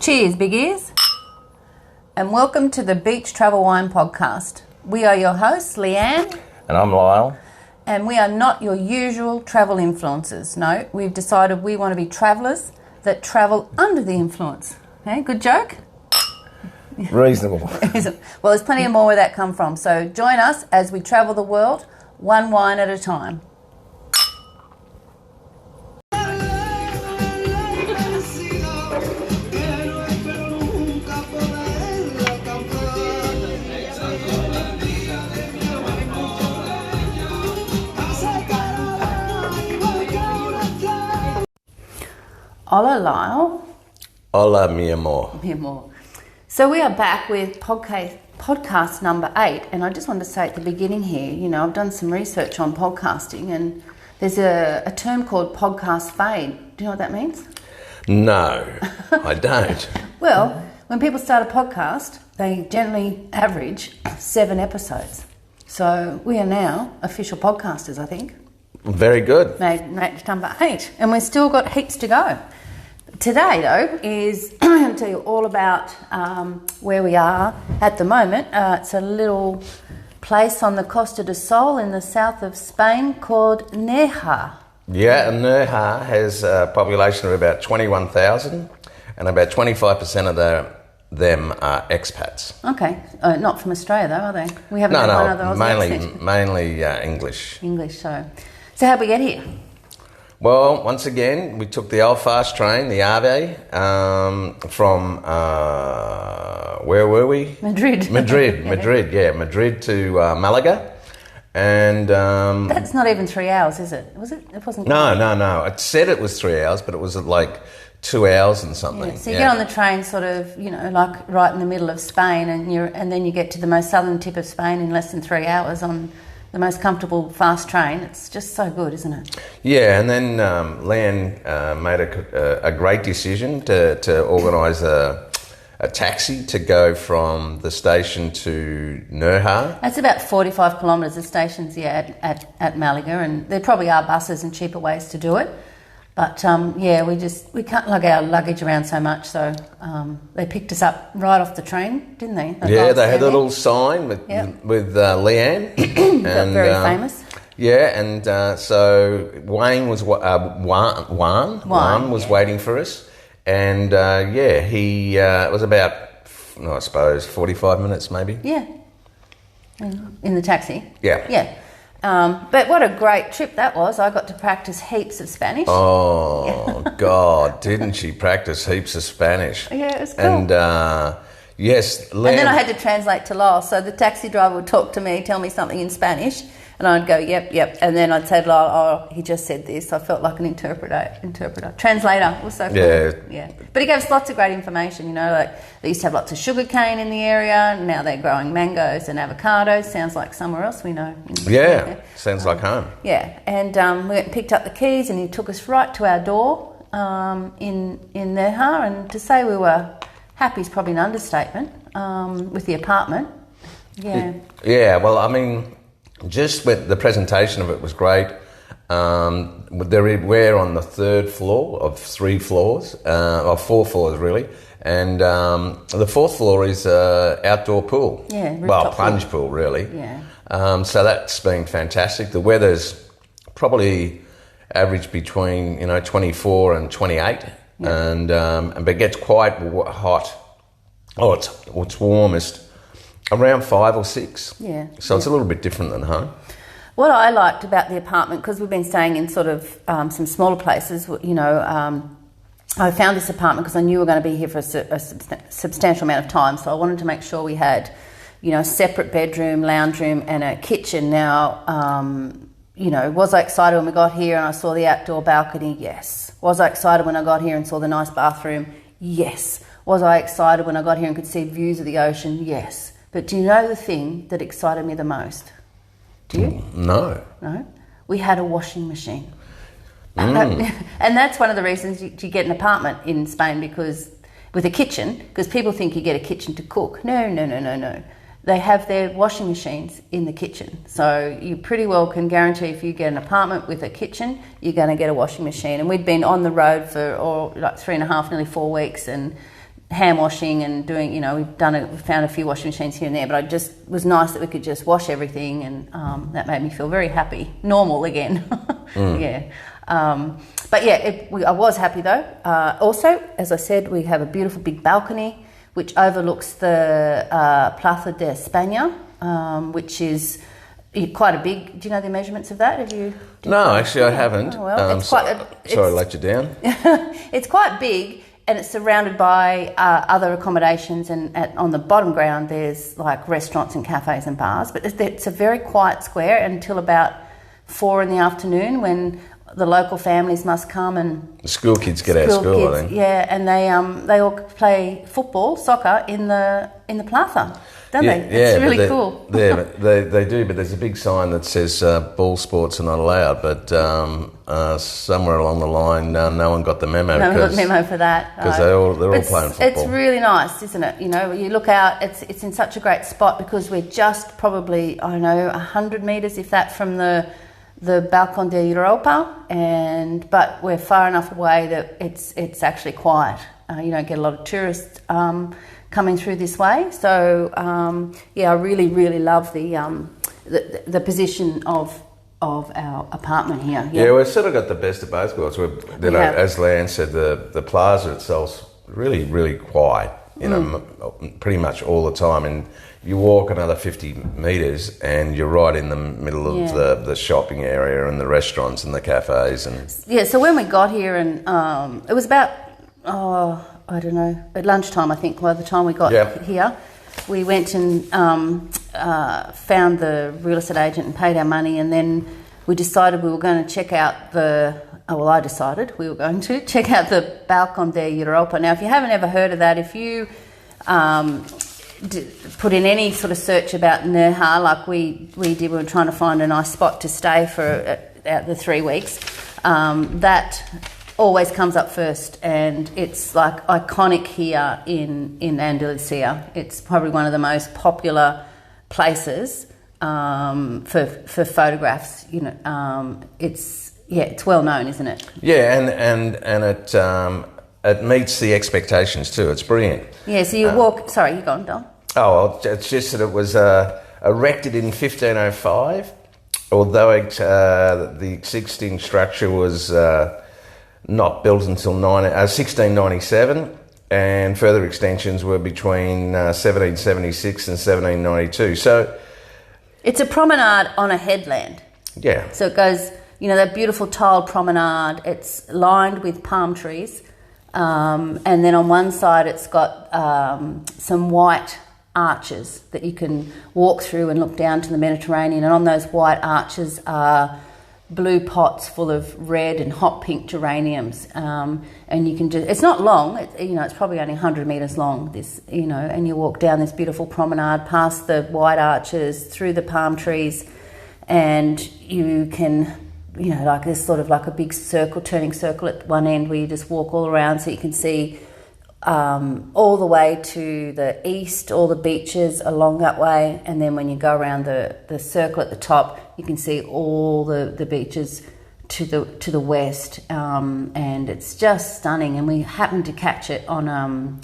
Cheers, big ears. And welcome to the Beach Travel Wine Podcast. We are your hosts, Leanne. And I'm Lyle. And we are not your usual travel influencers. No, we've decided we want to be travellers that travel under the influence. Okay, good joke? Reasonable. Well, there's plenty more where that come from. So join us as we travel the world, one wine at a time. Hola, Lyle. Hola, mi amor. Mi amor. So we are back with podcast number 8, and I just wanted to say at the beginning here, you know, I've done some research on podcasting, and there's a term called podcast fade. Do you know what that means? No, I don't. Well, when people start a podcast, they generally average 7 episodes. So we are now official podcasters, I think. Very good. Made number 8, and we've still got heaps to go. Today, though, is I'm going to tell you all about where we are at the moment. It's a little place on the Costa del Sol in the south of Spain called Nerja. Yeah, and Nerja has a population of about 21,000, and about 25% of them are expats. Okay, not from Australia though, are they? We haven't had one of those. Mainly English. English. So how'd we get here? Well, once again, we took the old fast train, the AVE, from, where were we? Madrid. Madrid to Malaga. And that's not even 3 hours, is it? Was it? It wasn't. No. It said it was 3 hours, but it was like 2 hours and something. Yeah. So you get on the train, sort of, you know, like right in the middle of Spain, and then you get to the most southern tip of Spain in less than 3 hours on the most comfortable fast train. It's just so good, isn't it? Yeah, and then Leanne made a great decision to organise a taxi to go from the station to Nerja. That's about 45 kilometres. The station's at Malaga, and there probably are buses and cheaper ways to do it. But we can't lug our luggage around so much, so they picked us up right off the train, didn't they? They had a little sign with Leanne. And, very famous. Yeah, and so Juan was waiting for us, and he it was about, I suppose, 45 minutes maybe. Yeah, in the taxi. Yeah. But what a great trip that was. I got to practice heaps of Spanish. Oh, God, didn't she practice heaps of Spanish? Yeah, it was cool. And, yes. And then I had to translate to Lyle. So the taxi driver would talk to me, tell me something in Spanish, and I'd go, yep. And then I'd say to Lyle, he just said this. I felt like an interpreter. Translator. It was so cool. Yeah. But he gave us lots of great information, you know, like they used to have lots of sugarcane in the area, and now they're growing mangoes and avocados. Sounds like somewhere else we know. Sounds like home. Yeah, and we went and picked up the keys, and he took us right to our door in Nerja, and to say we were happy is probably an understatement with the apartment. Yeah. Yeah, well, I mean, just with the presentation of it was great. We're on the 3rd floor of 3 floors, or 4 floors really, and the 4th floor is outdoor pool. Yeah, well, plunge pool really. Yeah. So that's been fantastic. The weather's probably average between 24 and 28, and but it gets quite hot. Oh, it's warmest around 5 or 6. Yeah. So it's a little bit different than home. What I liked about the apartment, because we've been staying in sort of some smaller places, you know, I found this apartment because I knew we were going to be here for a substantial amount of time, so I wanted to make sure we had, you know, a separate bedroom, lounge room and a kitchen. Now, you know, was I excited when we got here and I saw the outdoor balcony? Yes. Was I excited when I got here and saw the nice bathroom? Yes. Was I excited when I got here and could see views of the ocean? Yes. But do you know the thing that excited me the most? Do you? No. We had a washing machine. And that's one of the reasons you get an apartment in Spain, because with a kitchen, because people think you get a kitchen to cook. No. They have their washing machines in the kitchen. So you pretty well can guarantee if you get an apartment with a kitchen, you're going to get a washing machine. And we'd been on the road for like 3.5, nearly 4 weeks, and hand washing and doing, we found a few washing machines here and there, but it just was nice that we could just wash everything, and that made me feel very happy, normal again. Yeah. But yeah, I was happy though. Also, as I said, we have a beautiful big balcony which overlooks the Plaza de España, which is quite a big. Do you know the measurements of that? No, actually, I haven't. Oh, well, sorry, I let you down. It's quite big, and it's surrounded by other accommodations. And on the bottom ground, there's like restaurants and cafes and bars. But it's a very quiet square until about 4 p.m, when the local families must come, and the school kids get out of school, I think. Yeah, and they all play football, soccer in the plaza, don't they? It's really cool. They do, but there's a big sign that says ball sports are not allowed. But somewhere along the line, no one got the memo. No one got the memo for that because they're all playing football. It's really nice, isn't it? You look out. It's in such a great spot because we're just probably 100 meters, if that, from the Balcón de Europa, but we're far enough away that it's actually quiet. You don't get a lot of tourists coming through this way. So I really, really love the position of our apartment here. Yeah, we've sort of got the best of both worlds. As Leanne said, the plaza itself's really, really quiet. Pretty much all the time, and you walk another 50 metres and you're right in the middle of the shopping area and the restaurants and the cafes. So when we got here, and it was about, I don't know, at lunchtime, I think, by the time we got here, we went and found the real estate agent and paid our money, and then we decided we were going to check out I decided we were going to check out the Balcón de Europa. Now, if you haven't ever heard of that, if you put in any sort of search about Nerja, like we did, we were trying to find a nice spot to stay for the 3 weeks, that always comes up first, and it's like iconic here in Andalusia. It's probably one of the most popular places for photographs. It's well known, isn't it? Yeah, and it meets the expectations too. It's brilliant. Yeah, so you walk. Sorry, you go on, Don. Oh, well, it's just that it was erected in 1505, although the existing structure was not built until 1697, and further extensions were between 1776 and 1792. So it's a promenade on a headland. Yeah. So it goes, that beautiful tiled promenade. It's lined with palm trees, and then on one side it's got some white arches that you can walk through and look down to the Mediterranean, and on those white arches are blue pots full of red and hot pink geraniums, and you can it's not long, it's probably only 100 metres long, and you walk down this beautiful promenade past the white arches, through the palm trees, and you can, like there's sort of like a big turning circle at one end where you just walk all around, so you can see all the way to the east, all the beaches along that way, and then when you go around the circle at the top, you can see all the beaches to the west, and it's just stunning. And we happened to catch it on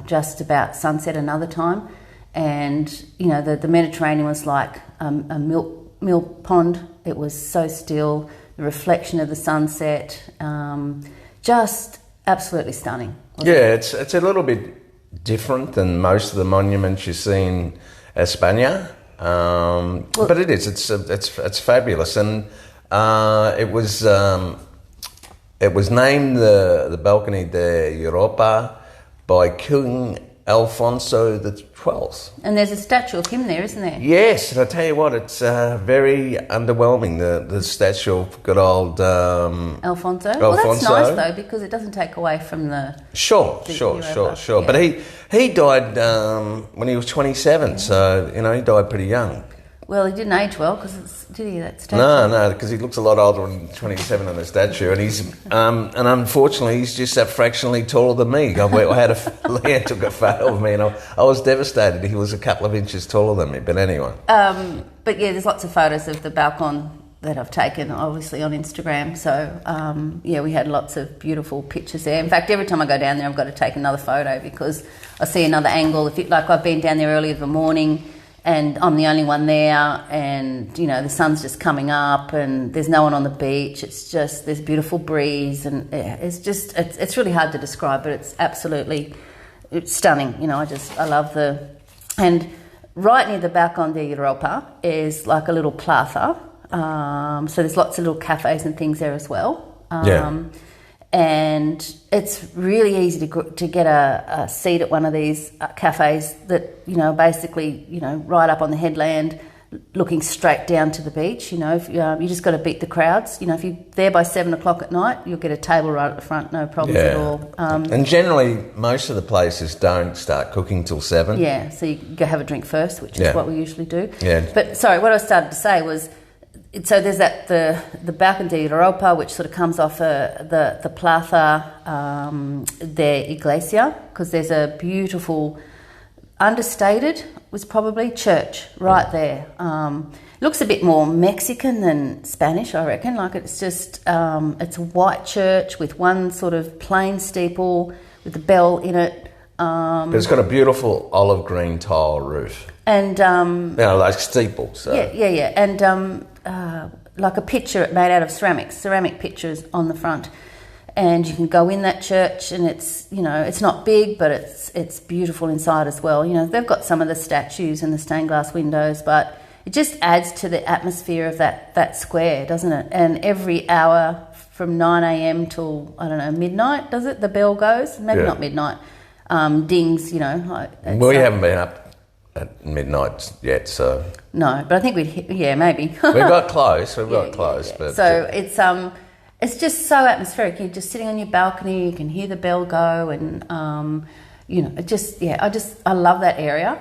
just about sunset another time, and the Mediterranean was like a milk pond. It was so still, the reflection of the sunset, just absolutely stunning. Yeah, it's a little bit different than most of the monuments you see in España, but it is. It's fabulous, and it was named the Balcony de Europa by King Alfonso XII. And there's a statue of him there, isn't there? Yes, and I tell you what, it's very underwhelming, the statue of good old Alfonso. Well, that's nice though, because it doesn't take away from the... Sure. Yeah. But he died when he was 27, so, he died pretty young. Well, he didn't age well, did he, that statue? No, because he looks a lot older than 27 on the statue, and he's and unfortunately he's just that fractionally taller than me. Leanne took a photo of me, and I was devastated. He was a couple of inches taller than me, but anyway. But yeah, there's lots of photos of the Balcón that I've taken, obviously, on Instagram. So, we had lots of beautiful pictures there. In fact, every time I go down there, I've got to take another photo because I see another angle. Like I've been down there early in the morning and I'm the only one there, and, the sun's just coming up and there's no one on the beach. It's just, there's beautiful breeze, and it's really hard to describe, but it's absolutely stunning. I love and right near the Balcón de Europa is like a little plaza. So there's lots of little cafes and things there as well. And it's really easy to get a seat at one of these cafes that, basically, right up on the headland, looking straight down to the beach. If you just got to beat the crowds. If you're there by 7 o'clock at night, you'll get a table right at the front, no problems at all. And generally, most of the places don't start cooking till 7. Yeah, so you go have a drink first, which is what we usually do. Yeah. But sorry, what I started to say was, so there's the Balcón de Europa, which sort of comes off the Plaza de Iglesia, because there's a beautiful, understated was probably, church right there. Looks a bit more Mexican than Spanish, I reckon. Like it's just, it's a white church with one sort of plain steeple with a bell in it. But it's got a beautiful olive green tile roof. And like steeples. So. Yeah. And like a picture made out of ceramic pictures on the front. And you can go in that church, and it's it's not big, but it's beautiful inside as well. They've got some of the statues and the stained glass windows, but it just adds to the atmosphere of that square, doesn't it? And every hour from 9 a.m. till, I don't know, midnight, does it? The bell goes? Maybe not midnight. Dings, we haven't been up at midnight yet, so... No, but I think maybe. We got close, but... So it's just so atmospheric. You're just sitting on your balcony, you can hear the bell go, and, I love that area.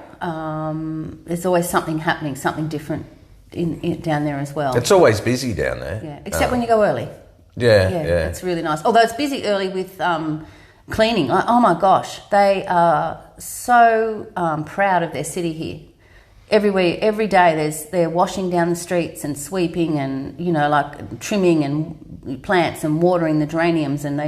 There's always something happening, something different down there as well. It's always busy down there. Yeah, except when you go early. Yeah. It's really nice. Although it's busy early with... cleaning. Oh my gosh, they are so proud of their city here. Every day they're washing down the streets and sweeping and like trimming and plants and watering the geraniums, and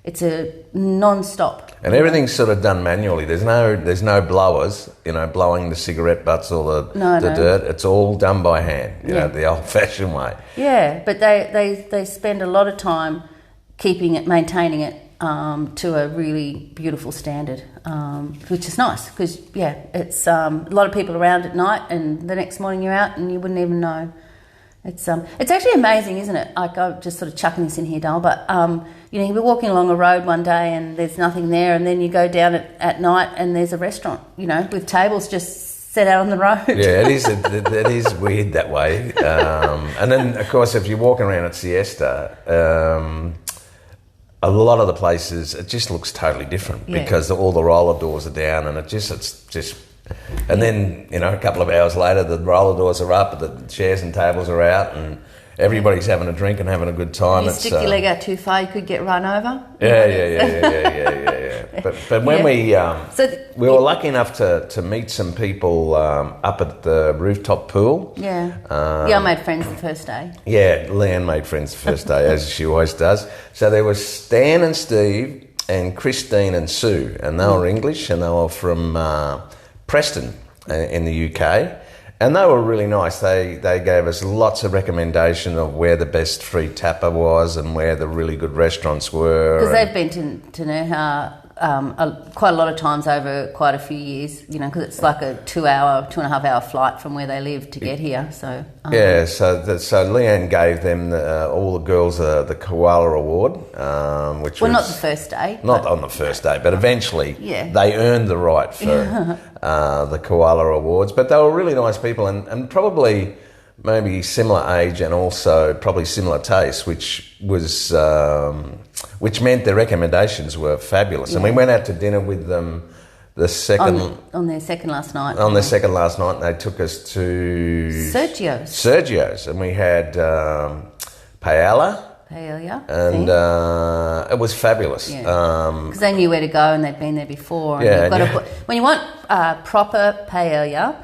it's a non-stop. And everything's sort of done manually. There's no blowers, blowing the cigarette butts or the dirt. It's all done by hand, the old-fashioned way. Yeah, but they spend a lot of time maintaining it. To a really beautiful standard, which is nice because it's a lot of people around at night, and the next morning you're out and you wouldn't even know. It's actually amazing, isn't it? Like, I'm just sort of chucking this in here, Dale, but you'll be walking along a road one day and there's nothing there, and then you go down at night and there's a restaurant, with tables just set out on the road. Yeah, it is weird that way. And then, of course, if you're walking around at siesta. A lot of the places, it just looks totally different because all the roller doors are down, and it's just, and then a couple of hours later, the roller doors are up, the chairs and tables are out, and everybody's having a drink and having a good time. You stick your leg out too far, you could get run over. Yeah. But when we were lucky enough to meet some people up at the rooftop pool. Yeah. I made friends the first day. Yeah, Leanne made friends the first day, as she always does. So there was Stan and Steve and Christine and Sue, and they were English, and they were from Preston in the UK. And they were really nice. They gave us lots of recommendation of where the best free tapa was and where the really good restaurants were. Because they've been to Nerja quite a lot of times over quite a few years, because it's like a 2.5 hour flight from where they live to get here. So so Leanne gave them all the girls the Koala Award, which was not the first day. Not on the first day, but eventually they earned the right for the Koala Awards. But they were really nice people, and probably maybe similar age and also probably similar taste, which meant their recommendations were fabulous. Yeah. And we went out to dinner with them on their second last night. On their second last night, and they took us to Sergio's, and we had paella. And it was fabulous. Because they knew where to go and they'd been there before. And when you want proper paella,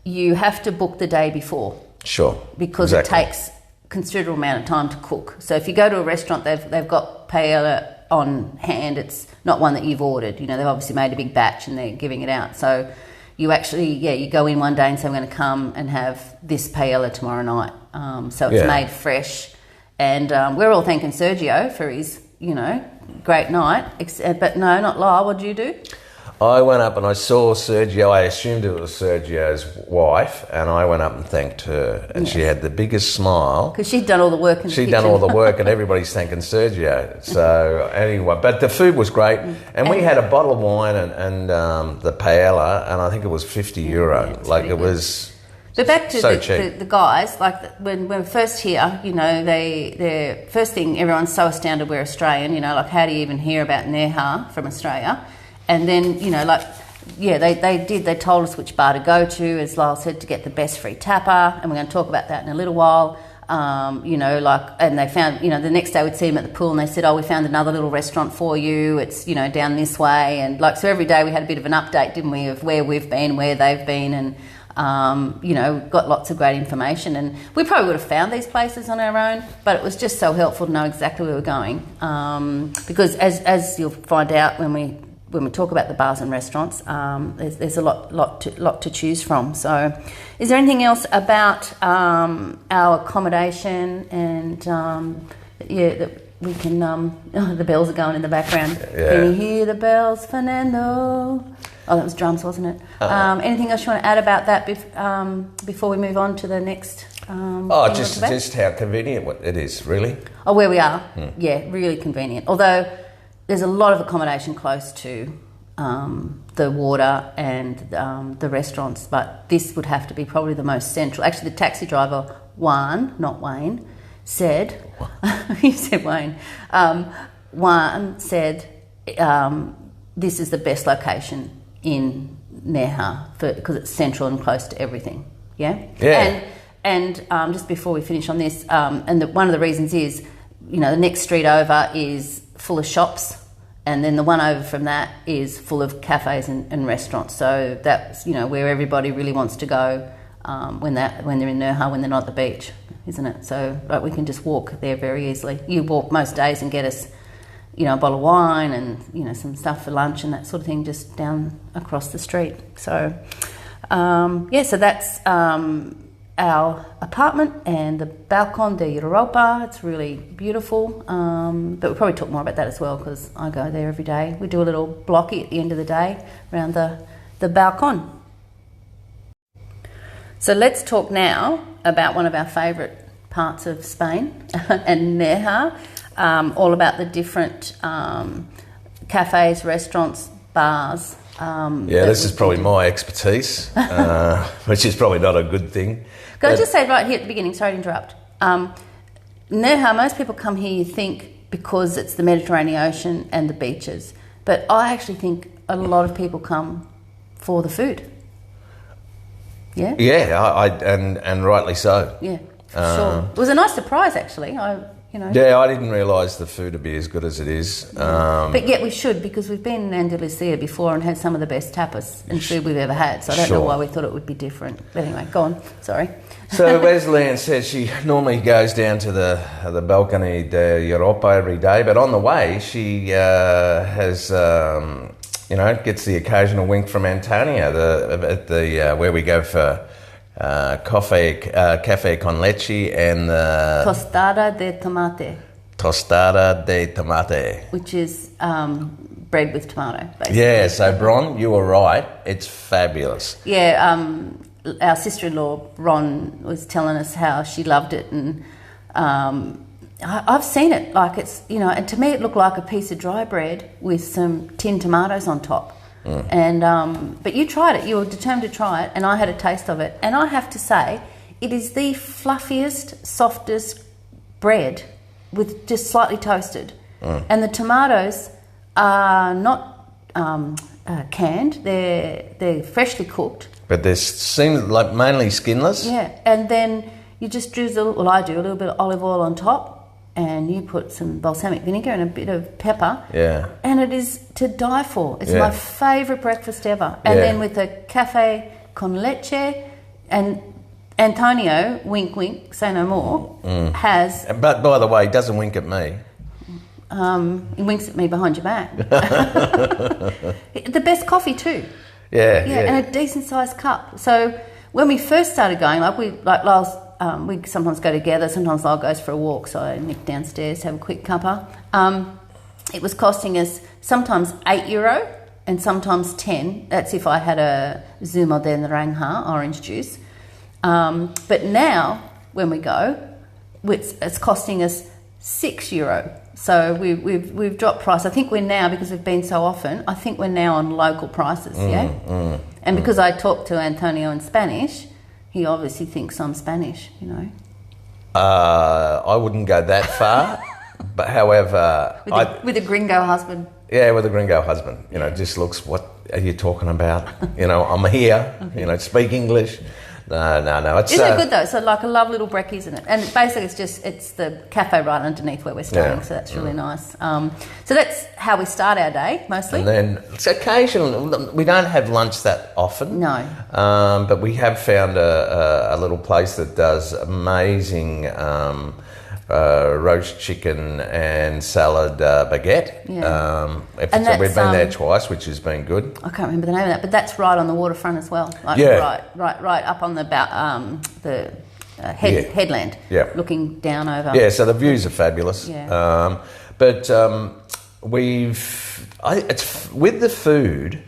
you have to book the day before. Sure. Because it takes considerable amount of time to cook. So if you go to a restaurant, they've got paella on hand. It's not one that you've ordered. You know, they've obviously made a big batch and they're giving it out. So you actually, you go in one day and say, I'm going to come and have this paella tomorrow night. So it's made fresh. And we're all thanking Sergio for his, you know, great night. But no, not Lyle. What did you do? I went up and I saw Sergio. I assumed it was Sergio's wife, and I went up and thanked her. And she had the biggest smile. Because she'd done all the work in the kitchen. She'd done all the work, and everybody's thanking Sergio. So anyway, but the food was great. And we had a bottle of wine and the paella, and I think it was €50. It was... But back to so cheap. The guys, like when we're first here, you know, the first thing, everyone's so astounded we're Australian, you know, like how do you even hear about Nerja from Australia? And then, you know, like, they told us which bar to go to, as Lyle said, to get the best free tapa, and we're going to talk about that in a little while. You know, like, and they found, you know, the next day we'd see them at the pool and they said, we found another little restaurant for you, it's, you know, down this way. And like, so every day we had a bit of an update, didn't we, of where we've been, where they've been, and you know, got lots of great information. And we probably would have found these places on our own, but it was just so helpful to know exactly where we're going, because as you'll find out when we talk about the bars and restaurants, there's a lot to choose from. So is there anything else about our accommodation and that we can the bells are going in the background. Can you hear the bells, Fernando? Oh, that was drums, wasn't it? Anything else you want to add about that before we move on to the next just how convenient it is, really. Oh, where we are? Yeah, really convenient. Although there's a lot of accommodation close to the water and the restaurants, but this would have to be probably the most central. Actually, the taxi driver, Juan, not Wayne, said... he said Wayne. Juan said this is the best location in Nerja because it's central and close to everything. Yeah? Yeah. And just before we finish on this, one of the reasons is, you know, the next street over is full of shops, and then the one over from that is full of cafes and restaurants. So that's, you know, where everybody really wants to go when they're in Nerja, when they're not at the beach, isn't it? So we can just walk there very easily. You walk most days and get us, you know, a bottle of wine and, you know, some stuff for lunch and that sort of thing just down across the street. So, so that's our apartment and the Balcón de Europa. It's really beautiful, but we'll probably talk more about that as well because I go there every day. We do a little blocky at the end of the day around the balcón. So let's talk now about one of our favourite parts of Spain and Nerja, all about the different cafes, restaurants, bars. This is probably my expertise, which is probably not a good thing. Can I just say right here at the beginning, sorry to interrupt, Nerja, most people come here, you think, because it's the Mediterranean Ocean and the beaches, but I actually think a lot of people come for the food. Yeah? Yeah, and rightly so. Yeah, sure. It was a nice surprise, actually. Yeah, I didn't realise the food would be as good as it is. But yet we should, because we've been in Andalusia before and had some of the best tapas and food we've ever had, so I don't know why we thought it would be different. But anyway, go on. Sorry. So as Leanne says, she normally goes down to the Balcony de Europa every day, but on the way she has... gets the occasional wink from Antonio at the where we go for cafe con leche and the tostada de tomate. Tostada de tomate, which is bread with tomato, basically. Yeah, so Bron, you were right. It's fabulous. Yeah, our sister-in-law Ron was telling us how she loved it, and I've seen it, like it's, you know, and to me it looked like a piece of dry bread with some tinned tomatoes on top. And but you tried it, you were determined to try it, and I had a taste of it, and I have to say it is the fluffiest, softest bread with just slightly toasted. And the tomatoes are not canned, they're freshly cooked. But they seem like mainly skinless. Yeah, and then you just drizzle, I do, a little bit of olive oil on top, and you put some balsamic vinegar and a bit of pepper. Yeah. And it is to die for. It's my favourite breakfast ever. And then with a cafe con leche, and Antonio, wink, wink, say no more, has... But by the way, he doesn't wink at me. He winks at me behind your back. The best coffee too. Yeah, and a decent sized cup. So when we first started going, we sometimes go together. Sometimes Lyle goes for a walk, so I nip downstairs to have a quick cuppa. It was costing us sometimes €8 and sometimes 10. That's if I had a Zumo de Naranja orange juice. But now when we go, it's costing us €6. So we've dropped price. I think we're now, because we've been so often, I think we're now on local prices, And because I talk to Antonio in Spanish, he obviously thinks I'm Spanish, you know. I wouldn't go that far, but however... With a gringo husband. Yeah, with a gringo husband. You know, just looks, what are you talking about? You know, I'm here, you know, speak English. No. Isn't it good though? So like a lovely little brekkie, isn't it? And basically it's the cafe right underneath where we're staying, so that's really nice. So that's how we start our day, mostly. And then it's occasionally, we don't have lunch that often. No. But we have found a little place that does amazing roast chicken and salad baguette. Yeah. We've been there twice, which has been good. I can't remember the name of that, but that's right on the waterfront as well. Like right up on the headland. Yeah. Looking down over. Yeah, so the views are fabulous. Yeah. But it's with the food.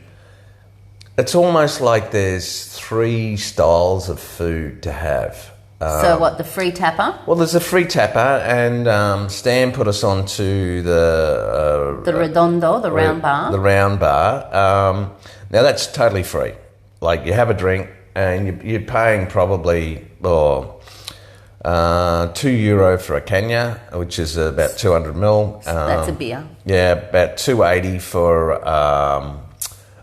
It's almost like there's 3 styles of food to have. So what, the free tapper? Well, there's a free tapper, and Stan put us onto the redondo, the round bar. The round bar. Now that's totally free. Like, you have a drink, and you're paying probably €2 for a canya, which is about 200 ml. That's a beer. Yeah, about $2.80 for.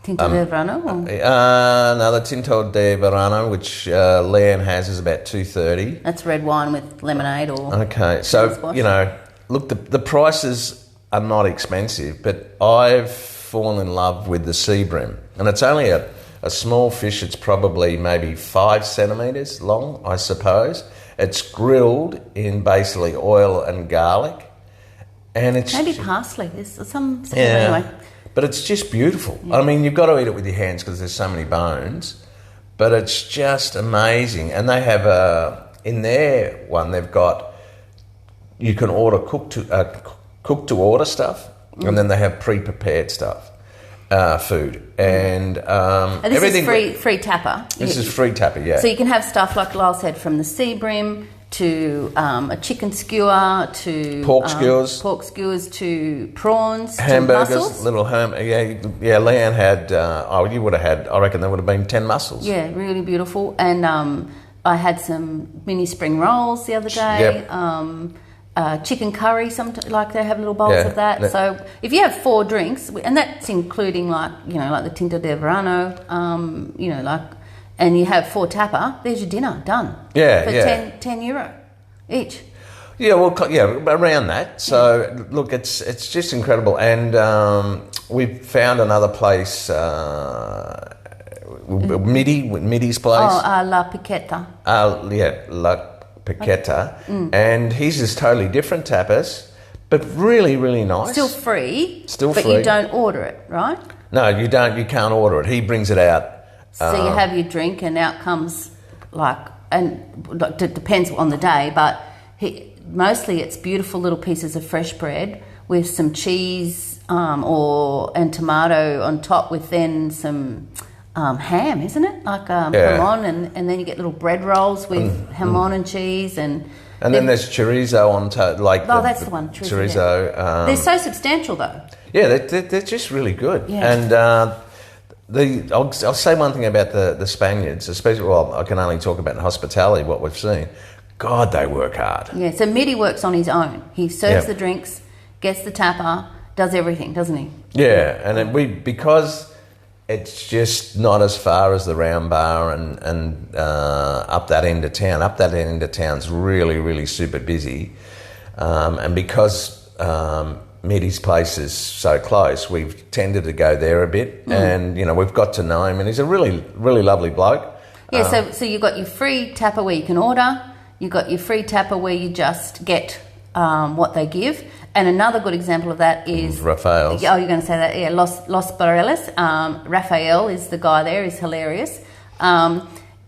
Tinto de Verano? No, the Tinto de Verano, which Leanne has, is about $2.30. That's red wine with lemonade or... Okay, so, you know, look, the prices are not expensive, but I've fallen in love with the sea bream. And it's only a small fish. It's probably maybe 5 centimetres long, I suppose. It's grilled in basically oil and garlic. And it's... Maybe parsley. There's some yeah. Anyway. But it's just beautiful. Yeah. I mean, you've got to eat it with your hands because there's so many bones. But it's just amazing. And they have in their one, they've got, you can order cook to order stuff, and then they have pre-prepared stuff, food, and this everything. Is free tapper. This is free tapper, yeah. So you can have stuff like Lyle said, from the sea bream to a chicken skewer to pork skewers to prawns, hamburgers, to mussels. little yeah. Leanne had you would have had, I reckon there would have been 10 mussels. Yeah, really beautiful. And I had some mini spring rolls the other day. Yep. Chicken curry, like they have little bowls of that. So if you have 4 drinks, and that's including like the Tinto de Verano, and you have 4 tapper, there's your dinner done. Yeah, for yeah. €10 each. Yeah, well, around that. So look, it's just incredible, and we've found another place, Midi's place. Oh, La Piqueta. La Piqueta, and his is totally different tapas, but really, really nice. Still free. But you don't order it, right? No, you don't. You can't order it. He brings it out. So you have your drink, and out comes it depends on the day, but mostly it's beautiful little pieces of fresh bread with some cheese and tomato on top, with then some ham, isn't it? Like jamon, and then you get little bread rolls with jamon and cheese, and then there's chorizo on top. That's the one, chorizo. They're so substantial, though. Yeah, they're just really good, and. I'll say one thing about the Spaniards, especially, I can only talk about in hospitality, what we've seen. God, they work hard. Yeah, so Midi works on his own. He serves the drinks, gets the tapper, does everything, doesn't he? Yeah, and because it's just not as far as the round bar and up that end of town. Up that end of town's really, really super busy. And because... Midi's place is so close, we've tended to go there a bit, and we've got to know him, and he's a really, really lovely bloke. Yeah, so you've got your free tapper where you can order. You've got your free tapper where you just get what they give. And another good example of that is... Rafael's. Oh, you're going to say that? Yeah, Los Barreles. Rafael is the guy there. He's hilarious.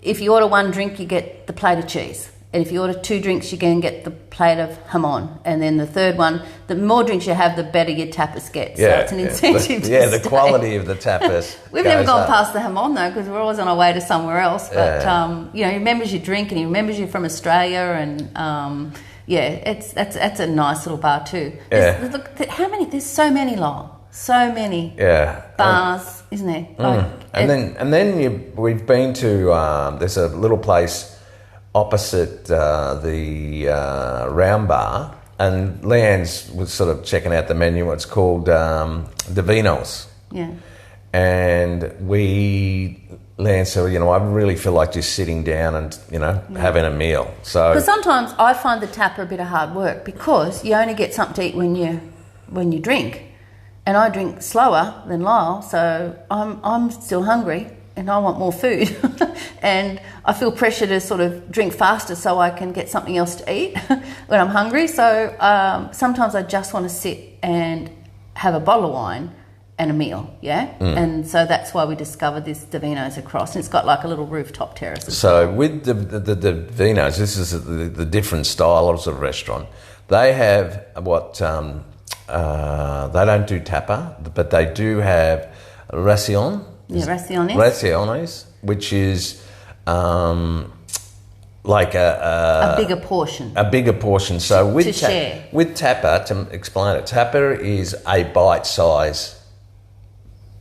If you order one drink, you get the plate of cheese. And if you order 2 drinks, you can get the plate of jamon. And then the third one, the more drinks you have, the better your tapas get. So it's an incentive to the stay. quality of the tapas. We've never gone past the jamon though, because we're always on our way to somewhere else. But he remembers your drink and he remembers you from Australia, and that's a nice little bar too. Look, how many? There's so many, so many bars, isn't there? We've been to there's a little place opposite the Round Bar, and Leanne's was sort of checking out the menu. It's called Divinos. Yeah. And Leanne said, I really feel like just sitting down and, having a meal. So, because sometimes I find the tapper a bit of hard work, because you only get something to eat when you drink, and I drink slower than Lyle, so I'm still hungry and I want more food, and I feel pressure to sort of drink faster so I can get something else to eat when I'm hungry. So sometimes I just want to sit and have a bottle of wine and a meal, and so that's why we discovered this Divino's across, and it's got like a little rooftop terrace. So with the Divinos, this is the different styles of restaurant. They have what they don't do tapa, but they do have ración. Yeah, raciones. Raciones, which is like a bigger portion. A bigger portion. So with share. With tapa, to explain it, tapa is a bite size.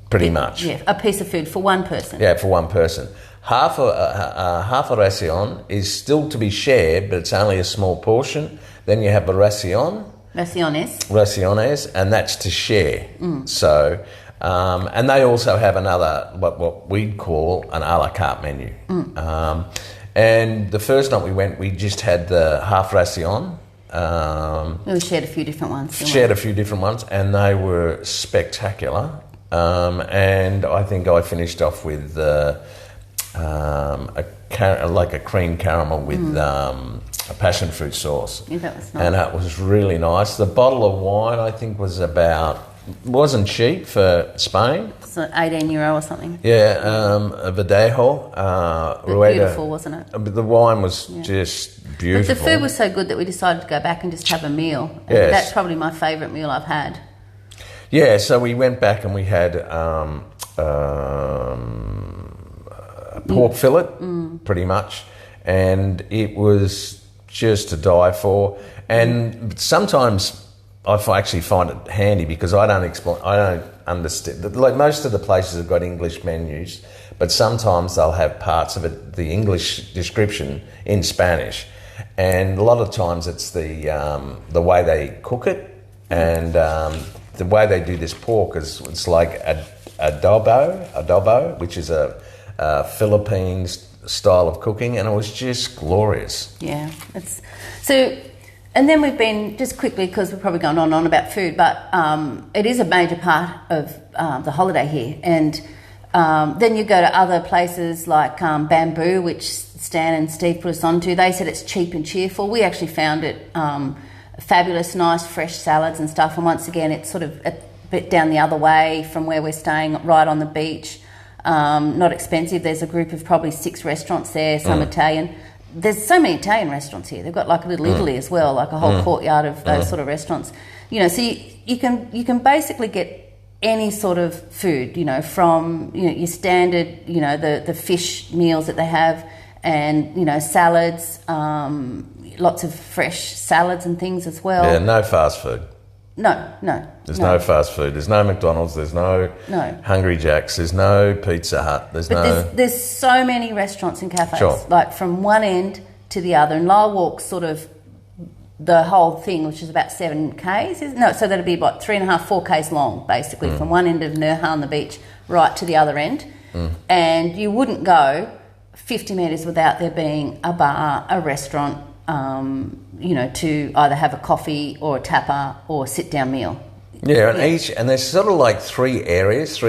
Pretty much. Yeah, a piece of food for one person. Yeah, for one person. Half a ración is still to be shared, but it's only a small portion. Then you have a raciones, and that's to share. So, and they also have another, what we'd call an a la carte menu. And the first night we went, we just had the half ración. We shared a few different ones. And they were spectacular. And I think I finished off with a cream caramel with a passion fruit sauce. Yeah, that was nice. And that was really nice. The bottle of wine, I think, wasn't cheap for Spain. So €18 or something. Yeah, a Verdejo. Beautiful, wasn't it? The wine was just beautiful. But the food was so good that we decided to go back and just have a meal. Yes. That's probably my favourite meal I've had. Yeah, so we went back and we had a pork fillet, pretty much, and it was just to die for. And sometimes I actually find it handy, because I don't understand. Like, most of the places have got English menus, but sometimes they'll have parts of it, the English description, in Spanish, and a lot of times it's the way they cook it, and the way they do this pork it's like adobo, which is a Philippine style of cooking, and it was just glorious. Yeah, and then we've been, just quickly, because we're probably going on and on about food, but it is a major part of the holiday here. And then you go to other places like Bamboo, which Stan and Steve put us onto. They said it's cheap and cheerful. We actually found it fabulous, nice, fresh salads and stuff. And once again, it's sort of a bit down the other way from where we're staying, right on the beach. Not expensive. There's a group of probably 6 restaurants there, some Italian. There's so many Italian restaurants here. They've got like a little Italy as well, like a whole courtyard of those sort of restaurants. So you can basically get any sort of food, from your standard, the fish meals that they have, and salads, lots of fresh salads and things as well. Yeah, no fast food. No. There's no fast food. There's no McDonald's. There's no Hungry Jack's. There's no Pizza Hut. There's so many restaurants and cafes, like from one end to the other. And Lyle walks sort of the whole thing, which is about 7 Ks. So that'd be about 3.5, 4 Ks long, basically, from one end of Nerja on the beach right to the other end. And you wouldn't go 50 metres without there being a bar, a restaurant, to either have a coffee or a tapa or a sit-down meal. Yeah, and there's sort of like 3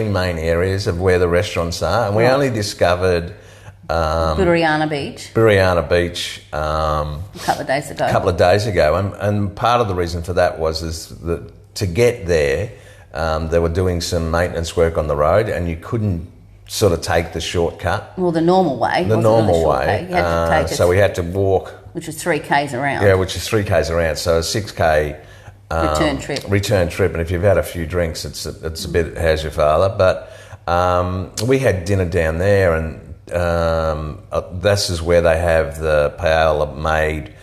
main areas of where the restaurants are, and we only discovered Buriana Beach. Buriana Beach. A couple of days ago. A couple of days ago, and part of the reason for that is that to get there, they were doing some maintenance work on the road, and you couldn't sort of take the shortcut. Well, the normal way. The normal way. You had to take so we had to walk. Which was 3 Ks around. Yeah, which is 3 Ks around. So a 6 K return trip, and if you've had a few drinks, it's a bit. How's your father? But we had dinner down there, and this is where they have the paella made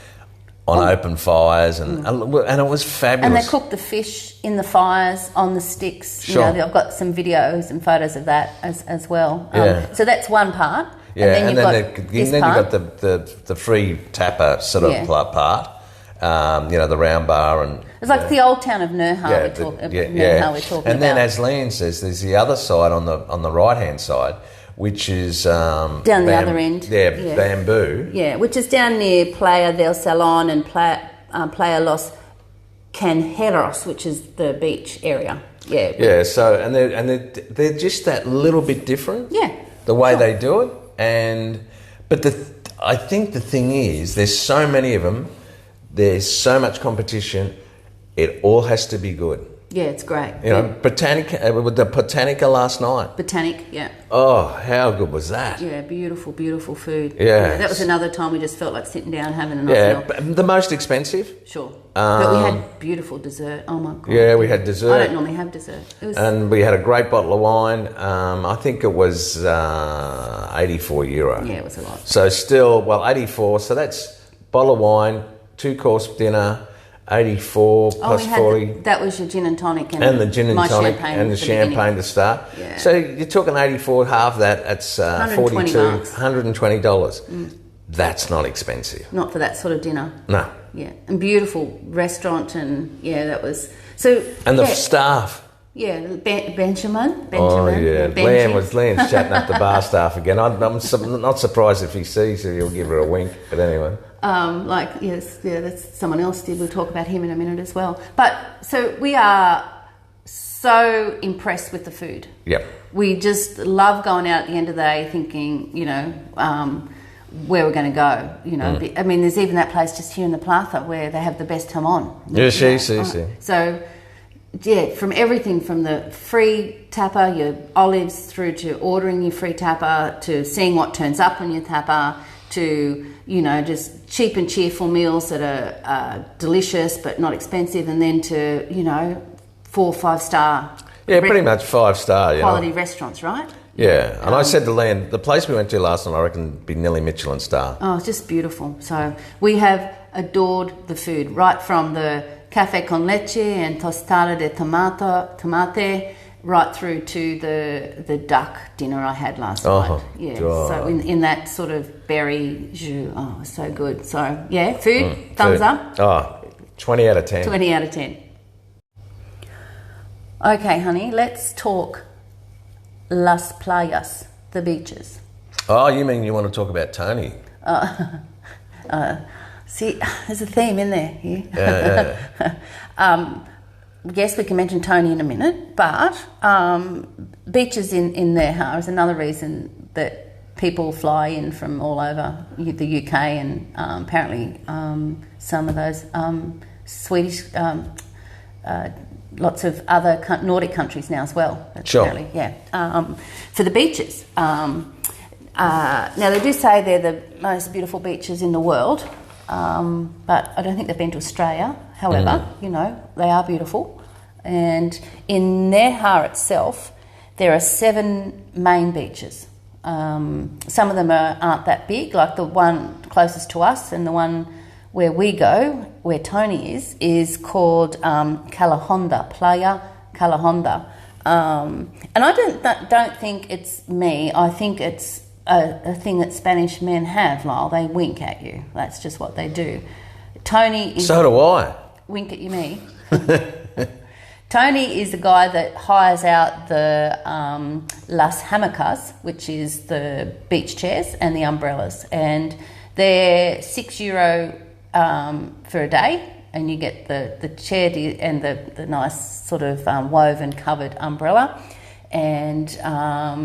on open fires, and it was fabulous. And they cook the fish in the fires on the sticks. Sure. You know, I've got some videos and photos of that as well. Yeah. So that's one part. Yeah, and then you've got the free tapa sort of part. The round bar and it's like the old town of Nerja. We talk about. And then, as Leanne says, there's the other side on the right hand side, which is down the other end. Yeah, Bamboo. Yeah, which is down near Playa del Salón and Playa Los Canjeros, which is the beach area. Yeah. Yeah. So they're just that little bit different. Yeah. The way they do it, but I think the thing is, there's so many of them. There's so much competition. It all has to be good. Yeah, it's great. You know, Botanica, with the Botanica last night. Botanic, yeah. Oh, how good was that? Yeah, beautiful, beautiful food. Yeah. That was another time we just felt like sitting down having a nice meal. But the most expensive. Sure. But we had beautiful dessert. Oh my God. Yeah, we had dessert. I don't normally have dessert. And we had a great bottle of wine. I think it was €84. Yeah, it was a lot. So still, 84. So that's bottle of wine, 2-course dinner, 84 plus 40. That was your gin and tonic and the gin and tonic and the champagne to start. Yeah. So you're talking 84, half that, that's $42, $120. That's not expensive. Not for that sort of dinner. No. Yeah, and beautiful restaurant, and that was so. And the staff. Yeah, Benjamin. Oh yeah, Liam's chatting up the bar staff again. I'm not surprised if he sees her, he'll give her a wink. But anyway. That's someone else did. We'll talk about him in a minute as well. But so we are so impressed with the food. Yep. We just love going out at the end of the day thinking, where we're going to go. I mean, there's even that place just here in the Plaza where they have the best jamon. Yeah, see. So, from everything from the free tapa, your olives, through to ordering your free tapa, to seeing what turns up on your tapa, to, just cheap and cheerful meals that are delicious but not expensive, and then to, 4 or 5 star. Yeah, pretty much 5-star, quality restaurants, right? Yeah, and I said to Leanne, the place we went to last night, I reckon, would be nearly Michelin star. Oh, it's just beautiful. So we have adored the food, right from the cafe con leche and tostada de tomate, right through to the duck dinner I had last night. Yeah, God. So in that sort of berry jus. Oh, it was so good. So, food, thumbs up. Oh, 20 out of 10. 20 out of 10. Okay, honey, let's talk Las Playas, the beaches. Oh, you mean you want to talk about Tony? See, there's a theme in there. Yeah. Yes, we can mention Tony in a minute, but beaches in Nerja is another reason that people fly in from all over the UK, and apparently some of those Swedish, lots of other Nordic countries now as well. Sure. For the beaches. Now, they do say they're the most beautiful beaches in the world, but I don't think they've been to Australia. However, they are beautiful. And in Nerja itself, there are 7 main beaches. Some of them aren't that big, like the one closest to us, and the one where we go, where Tony is called Calahonda, Playa Calahonda. And I don't think it's me. I think it's a thing that Spanish men have, Lyle. They wink at you. That's just what they do. Tony is... So do I. Wink at you, me. Tony is the guy that hires out the Las Hamacas, which is the beach chairs and the umbrellas. And they're €6 for a day, and you get the chair and the nice sort of woven covered umbrella. and I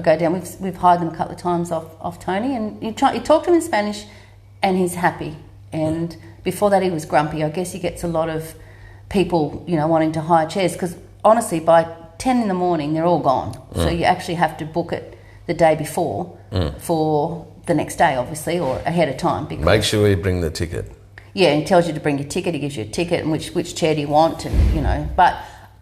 go down. We've hired them a couple of times off Tony, and you talk to him in Spanish, and he's happy. And before that, he was grumpy. I guess he gets a lot of people, wanting to hire chairs, because honestly, by 10 in the morning, they're all gone. So you actually have to book it the day before for the next day, obviously, or ahead of time. Because, make sure you bring the ticket. Yeah, he tells you to bring your ticket. He gives you a ticket and which chair do you want, and But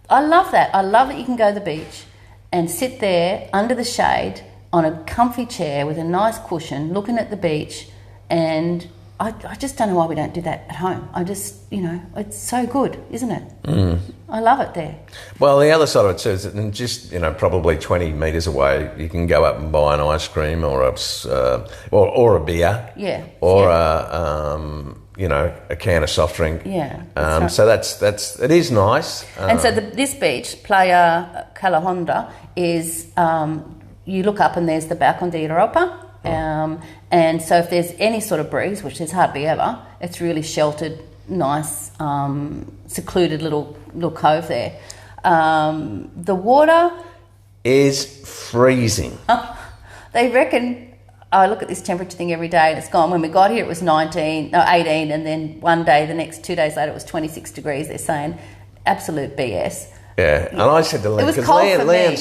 I love that. I love that you can go to the beach and sit there under the shade on a comfy chair with a nice cushion, looking at the beach, and I just don't know why we don't do that at home. I just, it's so good, isn't it? I love it there. Well, the other side of it too is that just, probably 20 metres away, you can go up and buy an ice cream or a beer. Yeah. Or a can of soft drink. Yeah. Right. So it is nice. And so this beach, Playa Calahonda, is you look up and there's the Balcón de Europa. And so if there's any sort of breeze, which there's hardly ever, it's really sheltered, nice, secluded little cove there. The water is freezing. They reckon. I look at this temperature thing every day and it's gone. When we got here, it was 18, and then one day, the next 2 days later, it was 26 degrees. They're saying absolute BS. Yeah, and I said to Leanne, because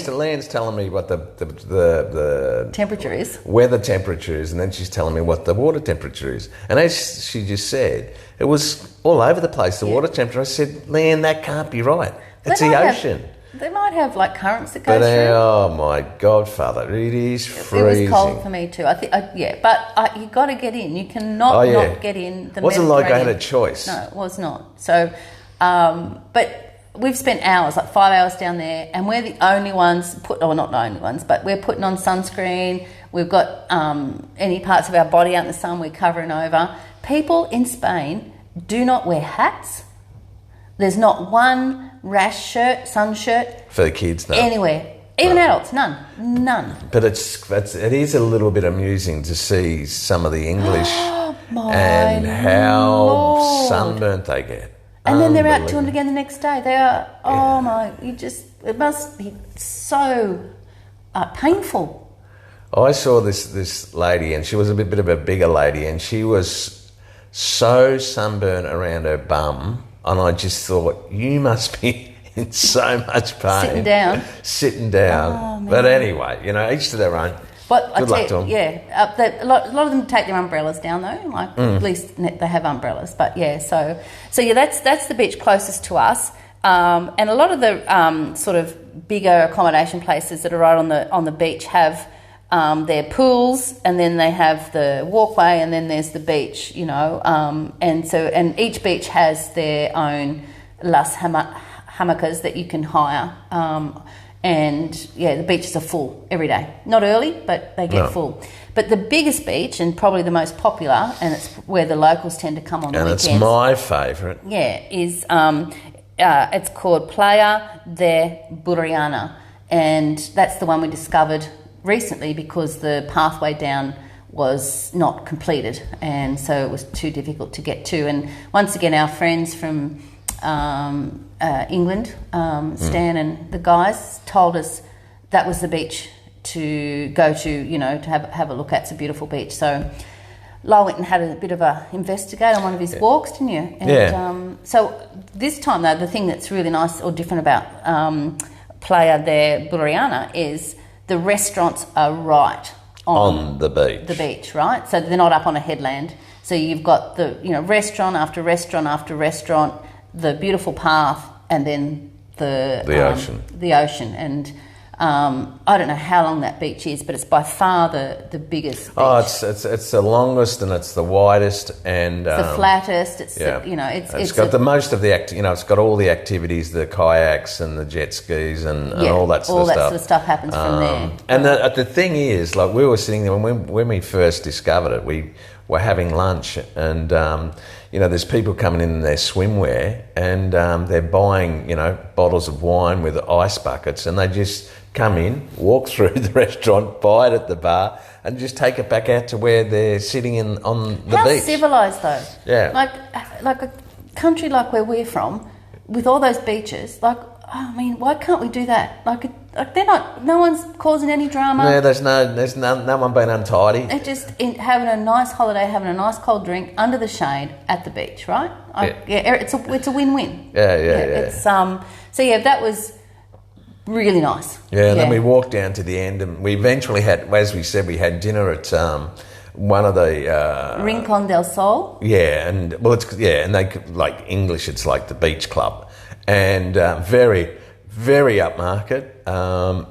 Leanne's telling me what the temperature is, weather temperature is, and then she's telling me what the water temperature is. And as she just said, it was all over the place, the water temperature. I said, Leanne, that can't be right. It's the ocean. They might have like currents that go through. Oh my God, Father, it is freezing. It was cold for me too. I think, but you got to get in. You cannot not get in. It wasn't like I had a choice. No, it was not. So, but we've spent hours, like 5 hours down there, and we're the only ones not the only ones, but we're putting on sunscreen. We've got any parts of our body out in the sun, we're covering over. People in Spain do not wear hats. There's not one sun shirt for the kids, no. Anywhere. Even adults, none. But it is a little bit amusing to see some of the English and how sunburnt they get. And then they're out doing it again the next day. They are, it must be so painful. I saw this lady, and she was a bit of a bigger lady, and she was so sunburnt around her bum, and I just thought, you must be in so much pain. Sitting down. Oh, man. But anyway, each to their own. But Good luck to them. Yeah, a lot of them take their umbrellas down though. At least they have umbrellas. But so that's the beach closest to us. And a lot of the sort of bigger accommodation places that are right on the beach have their pools, and then they have the walkway, and then there's the beach. And each beach has their own las hamacas that you can hire. And the beaches are full every day. Not early, but they get full. But the biggest beach, and probably the most popular, and it's where the locals tend to come on the weekends. And it's my favourite. Yeah, is it's called Playa de Burriana, and that's the one we discovered recently because the pathway down was not completed, and so it was too difficult to get to. And once again, our friends from England, Stan and the guys told us that was the beach to go to, to have a look at. It's a beautiful beach. So Lyle went and had a bit of a investigate on one of his walks, didn't you? And, so this time though, the thing that's really nice or different about Playa de Burriana is the restaurants are right on the beach. The beach, right? So they're not up on a headland. So you've got the restaurant after restaurant after restaurant, the beautiful path, and then the ocean. The ocean. And I don't know how long that beach is, but it's by far the biggest beach. Oh, it's the longest and it's the widest and the flattest. It's it's got the most of the it's got all the activities, the kayaks and the jet skis and all that sort of stuff. All that sort of stuff happens from there. And the thing is, like, we were sitting there when we first discovered it, we were having lunch, and there's people coming in their swimwear, and they're buying bottles of wine with ice buckets, and they just come in, walk through the restaurant, buy it at the bar, and just take it back out to where they're sitting on the beach. How civilised though. Yeah. Like a country like where we're from, with all those beaches, like I mean, why can't we do that? Like they're not. No one's causing any drama. No, there's no one being untidy. They're just having a nice holiday, having a nice cold drink under the shade at the beach, right? It's a win-win. Yeah. It's So yeah, that was really nice. Yeah, and then we walked down to the end, and we eventually had, as we said, we had dinner at one of the Rincon del Sol. Yeah, and they like English. It's like the beach club, and very, very upmarket.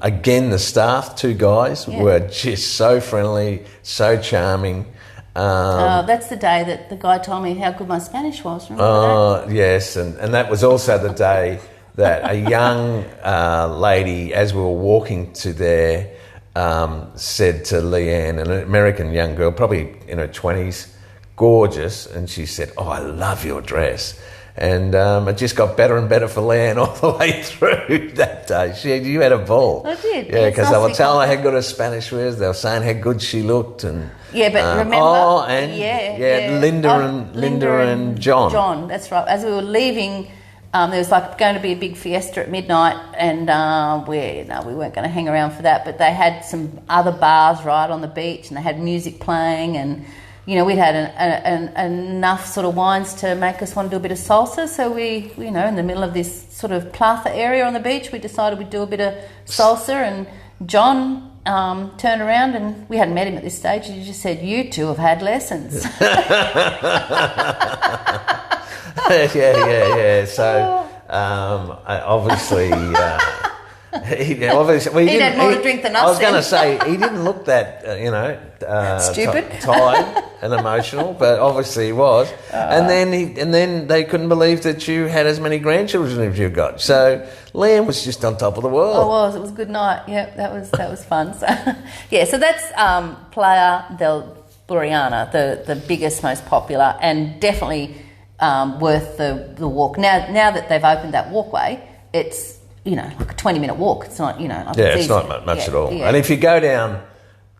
Again, the staff, 2 guys, were just so friendly, so charming. That's the day that the guy told me how good my Spanish was. Remember that? Yes, and that was also the day that a young lady, as we were walking to there, said to Leanne, an American young girl, probably in her 20s, gorgeous, and she said, "Oh, I love your dress." And it just got better and better for Leanne all the way through that day. You had a ball. I did. Yeah, because they were telling her how good her Spanish was. They were saying how good she looked. And but remember... Linda and John. John, that's right. As we were leaving... there was going to be a big fiesta at midnight, and we weren't going to hang around for that. But they had some other bars right on the beach, and they had music playing, and we'd had enough sort of wines to make us want to do a bit of salsa. So we, in the middle of this sort of plaza area on the beach, we decided we'd do a bit of salsa. And John turned around, and we hadn't met him at this stage. He just said, "You two have had lessons." yeah. So obviously, he had more to drink than us. I was going to say he didn't look that stupid, tired and emotional, but obviously he was. And then they couldn't believe that you had as many grandchildren as you got. So Liam was just on top of the world. I was. It was a good night. Yep, that was fun. So so that's Playa del Burriana, the biggest, most popular, and definitely worth the walk. Now that they've opened that walkway, it's like a 20-minute walk. It's not it's not much at all. Yeah. And if you go down,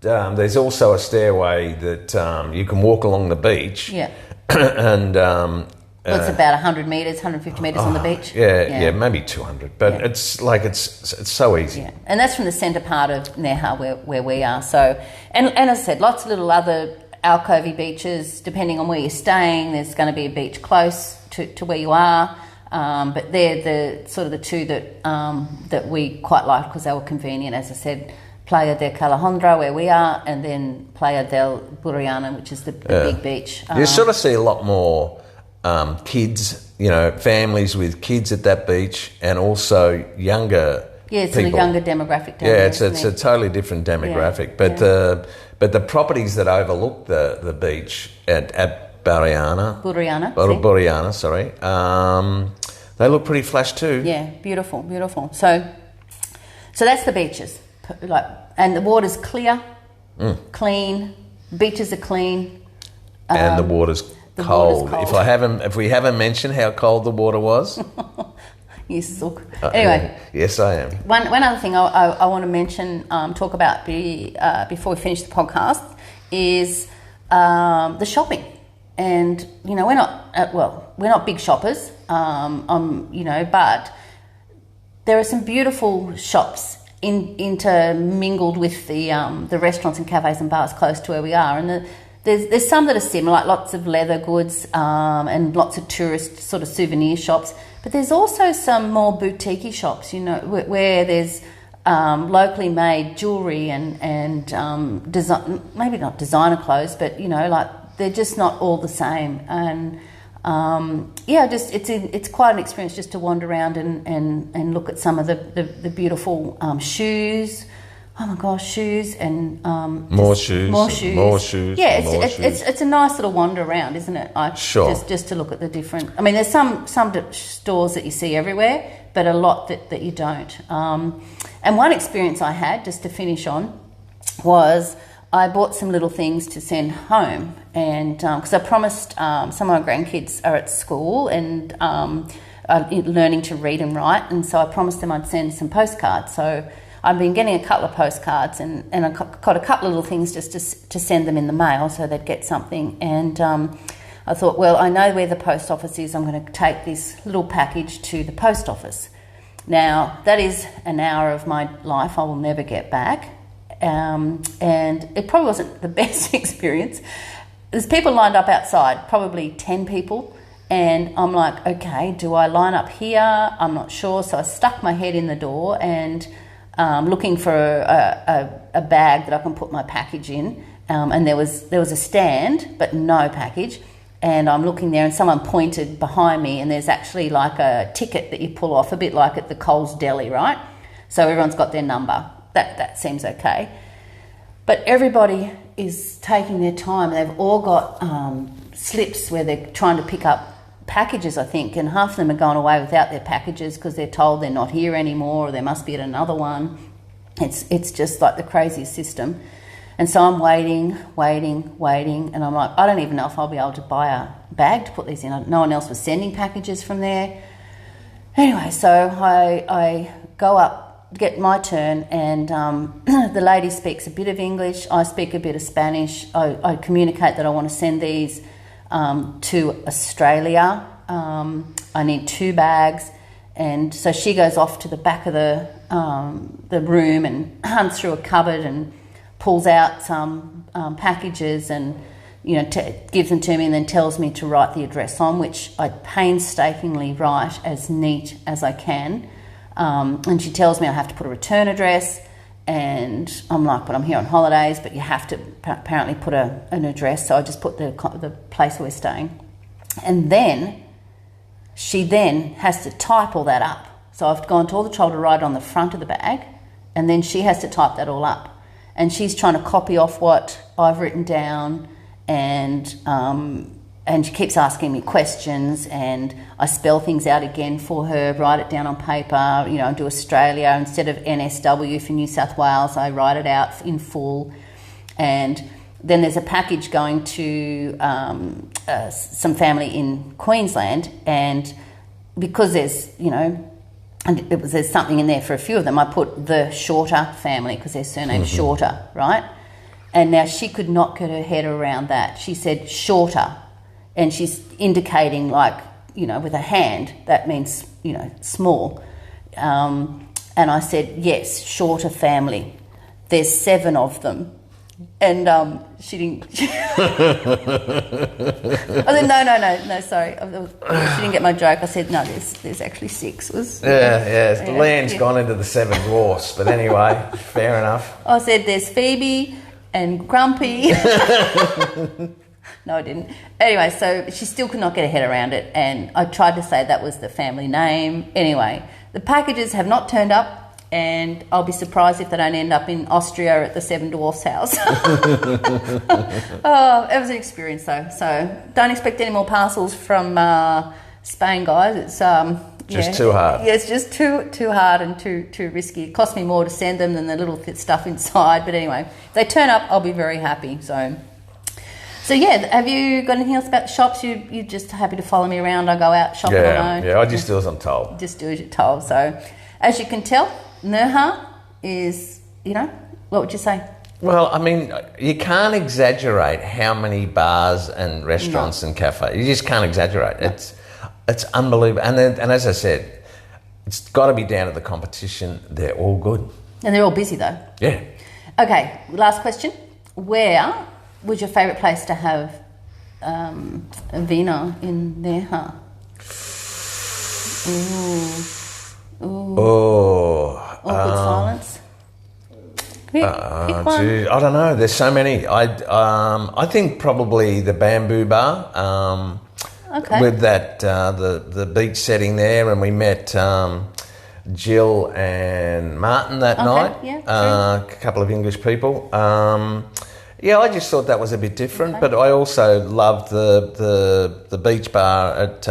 there's also a stairway that you can walk along the beach. Yeah. And it's about 100 metres, 150 metres on the beach. Yeah, maybe 200. But it's so easy. Yeah, and that's from the centre part of Nerja where we are. So, and as I said, lots of little other alcovey beaches, depending on where you're staying. There's going to be a beach close to where you are, but they're the sort of the 2 that we quite like because they were convenient. As I said, Playa del Calahondra, where we are, and then Playa del Burriana, which is the big beach. You sort of see a lot more kids, families with kids at that beach, and also younger it's people. A younger demographic down there. It's a totally different demographic, but the properties that overlook the beach at Burriana, sorry, they look pretty flash too. Yeah, beautiful. So that's the beaches, and the water's clear, clean. Beaches are clean, and the water's cold. If we haven't mentioned how cold the water was. Yes, look. Anyway. Yes, I am. One other thing I want to mention, talk about before we finish the podcast, is the shopping. And we're not big shoppers, but there are some beautiful shops intermingled with the restaurants and cafes and bars close to where we are, and there's some that are similar, like lots of leather goods and lots of tourist sort of souvenir shops. But there's also some more boutique-y shops, where there's locally made jewellery and design, maybe not designer clothes, but they're just not all the same. And it's quite an experience just to wander around and look at some of the beautiful shoes. Oh my gosh, shoes and more shoes. Yeah, it's a nice little wander around, isn't it? Sure. Just to look at the different. I mean, there's some stores that you see everywhere, but a lot that you don't. And one experience I had, just to finish on, was I bought some little things to send home, and because I promised some of my grandkids are at school and learning to read and write, and so I promised them I'd send some postcards. So I've been getting a couple of postcards and I got a couple of little things just to send them in the mail so they'd get something. And I thought, well, I know where the post office is. I'm going to take this little package to the post office. Now, that is an hour of my life I will never get back. And it probably wasn't the best experience. There's people lined up outside, probably 10 people. And I'm like, okay, do I line up here? I'm not sure. So I stuck my head in the door and looking for a bag that I can put my package in. And there was a stand, but no package. And I'm looking there and someone pointed behind me and there's actually like a ticket that you pull off, a bit like at the Coles Deli, right? So everyone's got their number. That seems okay. But everybody is taking their time. They've all got slips where they're trying to pick up packages, I think, and half of them are going away without their packages because they're told they're not here anymore or they must be at another one. It's just like the craziest system. And so I'm waiting, and I'm like, I don't even know if I'll be able to buy a bag to put these in. No one else was sending packages from there. Anyway, so I go up, get my turn, and the lady speaks a bit of English. I speak a bit of Spanish. I communicate that I want to send these to Australia. I need 2 bags. And so she goes off to the back of the room and hunts through a cupboard and pulls out some packages and, you know, gives them to me and then tells me to write the address on, which I painstakingly write as neat as I can. And she tells me I have to put a return address, and I'm like, but I'm here on holidays, but you have to apparently put an address. So I just put the place we're staying. And then she then has to type all that up. So I've gone to all the trouble to write it on the front of the bag, and then she has to type that all up. And she's trying to copy off what I've written down, and she keeps asking me questions, and I spell things out again for her, write it down on paper, you know, do Australia. Instead of NSW for New South Wales, I write it out in full. And then there's a package going to some family in Queensland, and because there's, you know, and there's something in there for a few of them, I put the Shorter family because their surname's Shorter, right? And now she could not get her head around that. She said Shorter, and she's indicating, like, you know, with a hand, that means, you know, small. And I said, yes, Shorter family. There's 7 of them. And she didn't... I said, no, sorry. She didn't get my joke. I said, no, there's actually 6. The land's gone into the 7 dwarfs, but anyway, fair enough. I said, there's Phoebe and Grumpy. No, I didn't. Anyway, so she still could not get her head around it, and I tried to say that was the family name. Anyway, the packages have not turned up, and I'll be surprised if they don't end up in Austria at the 7 Dwarfs house. Oh, it was an experience though. So don't expect any more parcels from Spain, guys. It's just too hard. Yeah, it's just too hard and too risky. It cost me more to send them than the little stuff inside. But anyway, if they turn up, I'll be very happy. So yeah, have you got anything else about the shops? You're just happy to follow me around? I go out shopping alone. Yeah, I just do as I'm told. Just do as you're told. So as you can tell, Nerja is, you know, what would you say? Well, I mean, you can't exaggerate how many bars and restaurants and cafes. You just can't exaggerate. No. It's unbelievable. And as I said, it's got to be down to the competition. They're all good. And they're all busy though. Yeah. Okay, last question. Where was your favourite place to have a vino in Nerja? Awkward silence. Pick one. Geez, I don't know. There's so many. I think probably the Bamboo Bar. Okay. With that the beach setting there, and we met Jill and Martin that night. Yeah. A couple of English people. Yeah, I just thought that was a bit different, but I also loved the beach bar at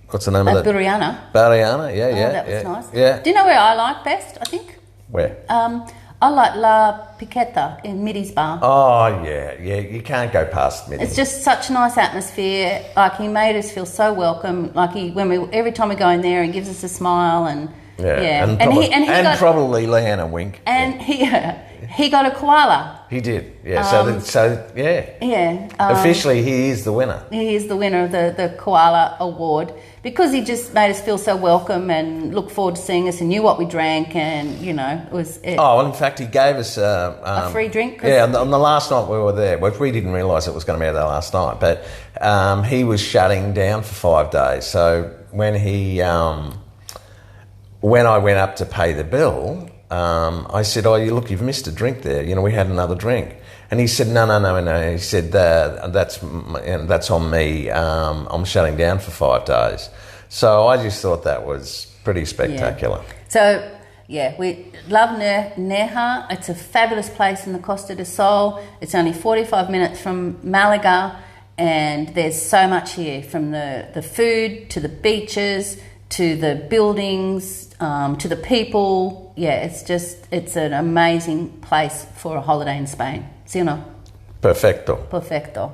what's the name of it? Buriana. Buriana, yeah. That was nice. Yeah. Do you know where I like best, I think? Where? I like La Piqueta in Middy's bar. Oh, yeah, you can't go past Middy. It's just such a nice atmosphere. Like, he made us feel so welcome. Like, every time we go in there, he gives us a smile, and Yeah. And Probably Leanne Wink. And he got a koala. He did. Yeah. Yeah. Officially, he is the winner. He is the winner of the koala award because he just made us feel so welcome and looked forward to seeing us and knew what we drank, and it was. In fact, he gave us a free drink. Yeah, on the last night we were there, we didn't realise it was going to be the last night, but he was shutting down for 5 days. So when when I went up to pay the bill, I said, look, you've missed a drink there. We had another drink. And he said, no. He said, that's on me. I'm shutting down for 5 days. So I just thought that was pretty spectacular. Yeah. So, we love Nerja. It's a fabulous place in the Costa del Sol. It's only 45 minutes from Malaga, and there's so much here, from the food to the beaches to the buildings to the people. Yeah, it's an amazing place for a holiday in Spain. ¿Sí o no? Perfecto. Perfecto.